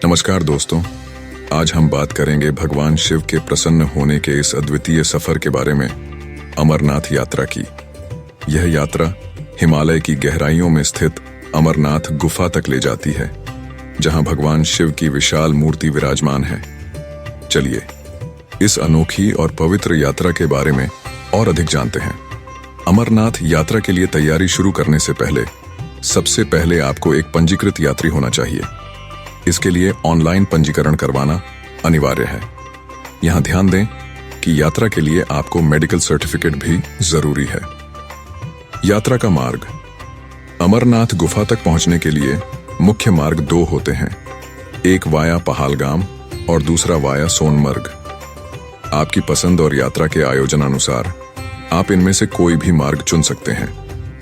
नमस्कार दोस्तों, आज हम बात करेंगे भगवान शिव के प्रसन्न होने के इस अद्वितीय सफर के बारे में, अमरनाथ यात्रा की। यह यात्रा हिमालय की गहराइयों में स्थित अमरनाथ गुफा तक ले जाती है, जहां भगवान शिव की विशाल मूर्ति विराजमान है। चलिए इस अनोखी और पवित्र यात्रा के बारे में और अधिक जानते हैं। अमरनाथ यात्रा के लिए तैयारी शुरू करने से पहले सबसे पहले आपको एक पंजीकृत यात्री होना चाहिए। इसके लिए ऑनलाइन पंजीकरण करवाना अनिवार्य है। यहां ध्यान दें कि यात्रा के लिए आपको मेडिकल सर्टिफिकेट भी जरूरी है। यात्रा का मार्ग। अमरनाथ गुफा तक पहुंचने के लिए मुख्य मार्ग दो होते हैं, एक वाया पहलगाम और दूसरा वाया सोनमर्ग। आपकी पसंद और यात्रा के आयोजन अनुसार आप इनमें से कोई भी मार्ग चुन सकते हैं।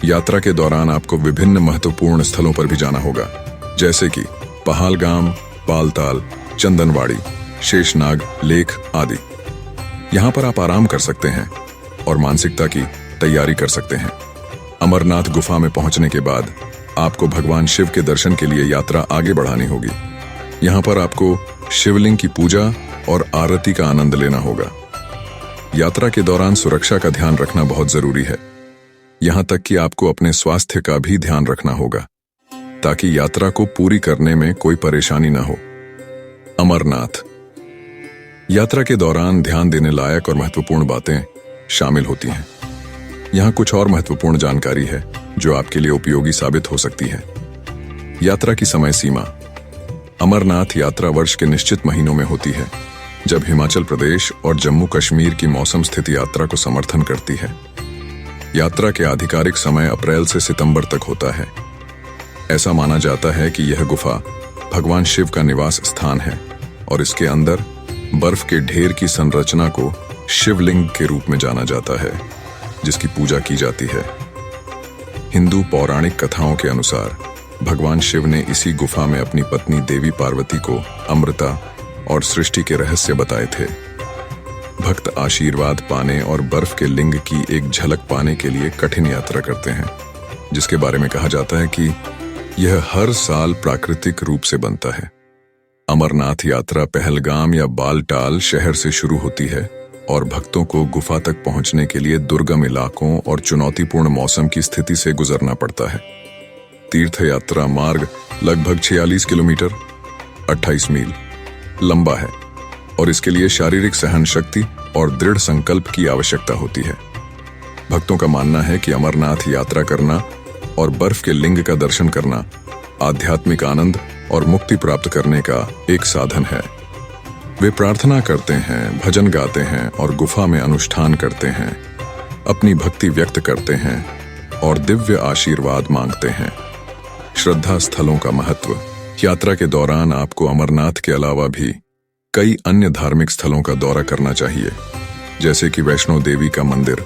यात्रा के दौरान आपको विभिन्न महत्वपूर्ण स्थलों पर भी जाना होगा, जैसे कि पहलगाम, बालताल, चंदनवाड़ी, शेषनाग लेक आदि। यहां पर आप आराम कर सकते हैं और मानसिकता की तैयारी कर सकते हैं। अमरनाथ गुफा में पहुंचने के बाद आपको भगवान शिव के दर्शन के लिए यात्रा आगे बढ़ानी होगी। यहां पर आपको शिवलिंग की पूजा और आरती का आनंद लेना होगा। यात्रा के दौरान सुरक्षा का ध्यान रखना बहुत जरूरी है। यहां तक कि आपको अपने स्वास्थ्य का भी ध्यान रखना होगा, ताकि यात्रा को पूरी करने में कोई परेशानी न हो। अमरनाथ यात्रा के दौरान ध्यान देने लायक और महत्वपूर्ण बातें शामिल होती हैं। यहां कुछ और महत्वपूर्ण जानकारी है जो आपके लिए उपयोगी साबित हो सकती है। यात्रा की समय सीमा। अमरनाथ यात्रा वर्ष के निश्चित महीनों में होती है, जब हिमाचल प्रदेश और जम्मू कश्मीर की मौसम स्थिति यात्रा को समर्थन करती है। यात्रा के आधिकारिक समय अप्रैल से सितंबर तक होता है। ऐसा माना जाता है कि यह गुफा भगवान शिव का निवास स्थान है और इसके अंदर बर्फ के ढेर की संरचना को शिवलिंग के रूप में जाना जाता है, जिसकी पूजा की जाती है। हिंदू पौराणिक कथाओं के अनुसार भगवान शिव ने इसी गुफा में अपनी पत्नी देवी पार्वती को अमृता और सृष्टि के रहस्य बताए थे। भक्त आशीर्वाद पाने और बर्फ के लिंग की एक झलक पाने के लिए कठिन यात्रा करते हैं, जिसके बारे में कहा जाता है कि यह हर साल प्राकृतिक रूप से बनता है। अमरनाथ यात्रा पहलगाम या बालटाल शहर से शुरू होती है और भक्तों को गुफा तक पहुंचने के लिए दुर्गम इलाकों और चुनौतीपूर्ण मौसम की स्थिति से गुजरना पड़ता है। तीर्थ यात्रा मार्ग लगभग 46 किलोमीटर 28 मील लंबा है और इसके लिए शारीरिक सहन शक्ति और दृढ़ संकल्प की आवश्यकता होती है। भक्तों का मानना है कि अमरनाथ यात्रा करना और बर्फ के लिंग का दर्शन करना आध्यात्मिक आनंद और मुक्ति प्राप्त करने का एक साधन है। वे प्रार्थना करते हैं, भजन गाते हैं और गुफा में अनुष्ठान करते हैं, अपनी भक्ति व्यक्त करते हैं और दिव्य आशीर्वाद मांगते हैं। श्रद्धा स्थलों का महत्व। यात्रा के दौरान आपको अमरनाथ के अलावा भी कई अन्य धार्मिक स्थलों का दौरा करना चाहिए, जैसे कि वैष्णो देवी का मंदिर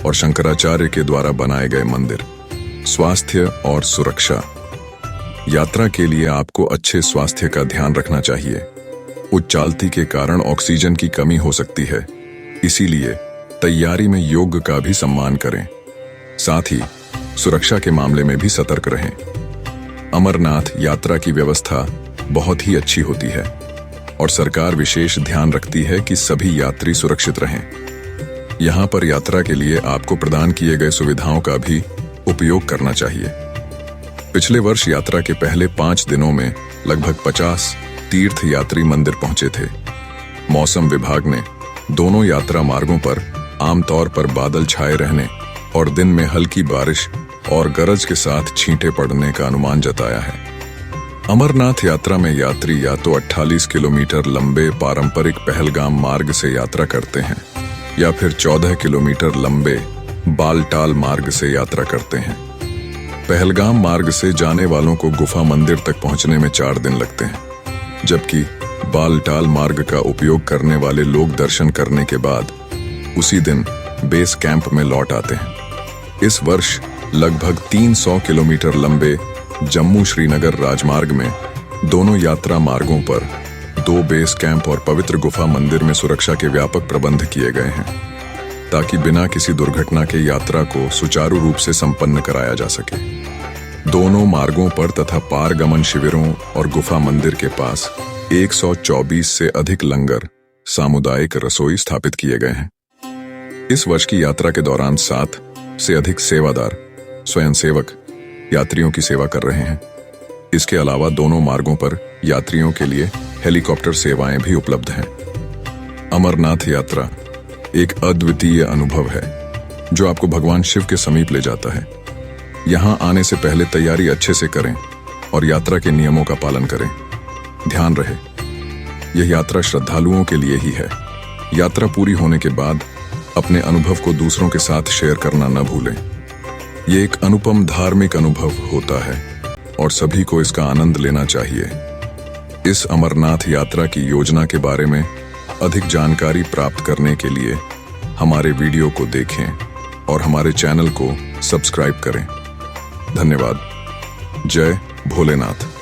और शंकराचार्य के द्वारा बनाए गए मंदिर। स्वास्थ्य और सुरक्षा। यात्रा के लिए आपको अच्छे स्वास्थ्य का ध्यान रखना चाहिए। उच्चालती के कारण ऑक्सीजन की कमी हो सकती है, इसीलिए तैयारी में योग का भी सम्मान करें। साथ ही सुरक्षा के मामले में भी सतर्क रहें। अमरनाथ यात्रा की व्यवस्था बहुत ही अच्छी होती है और सरकार विशेष ध्यान रखती है कि सभी यात्री सुरक्षित रहें। यहां पर यात्रा के लिए आपको प्रदान किए गए सुविधाओं का भी उपयोग करना चाहिए। पिछले वर्ष यात्रा के पहले 5 दिनों में लगभग 50 तीर्थ यात्री मंदिर पहुंचे थे। मौसम विभाग ने दोनों यात्रा मार्गों पर आमतौर पर बादल छाए रहने और दिन में हल्की बारिश और गरज के साथ छींटे पड़ने का अनुमान जताया है। अमरनाथ यात्रा में यात्री या तो 48 किलोमीटर लंबे पारंपरिक पहलगाम मार्ग से यात्रा करते हैं या फिर 14 किलोमीटर लंबे बालटाल मार्ग से यात्रा करते हैं। पहलगाम मार्ग से जाने वालों को गुफा मंदिर तक पहुंचने में 4 दिन लगते हैं, जबकि बालटाल मार्ग का उपयोग करने वाले लोग दर्शन करने के बाद उसी दिन बेस कैंप में लौट आते हैं। इस वर्ष लगभग 300 किलोमीटर लंबे जम्मू श्रीनगर राजमार्ग में दोनों यात्रा मार्गों पर 2 बेस कैंप और पवित्र गुफा मंदिर में सुरक्षा के व्यापक प्रबंध किए गए हैं, ताकि बिना किसी दुर्घटना के यात्रा को सुचारू रूप से संपन्न कराया जा सके। दोनों मार्गों पर तथा पारगमन शिविरों और गुफा मंदिर के पास 124 से अधिक लंगर सामुदायिक रसोई स्थापित किए गए हैं। इस वर्ष की यात्रा के दौरान 7 से अधिक सेवादार स्वयंसेवक यात्रियों की सेवा कर रहे हैं। इसके अलावा दोनों मार्गों पर यात्रियों के लिए हेलीकॉप्टर सेवाएं भी उपलब्ध हैं। अमरनाथ यात्रा एक अद्वितीय अनुभव है जो आपको भगवान शिव के समीप ले जाता है। यहां आने से पहले तैयारी अच्छे से करें और यात्रा के नियमों का पालन करें। ध्यान रहे, यह यात्रा श्रद्धालुओं के लिए ही है। यात्रा पूरी होने के बाद अपने अनुभव को दूसरों के साथ शेयर करना न भूलें। ये एक अनुपम धार्मिक अनुभव होता है और सभी को इसका आनंद लेना चाहिए। इस अमरनाथ यात्रा की योजना के बारे में अधिक जानकारी प्राप्त करने के लिए हमारे वीडियो को देखें और हमारे चैनल को सब्सक्राइब करें। धन्यवाद। जय भोलेनाथ।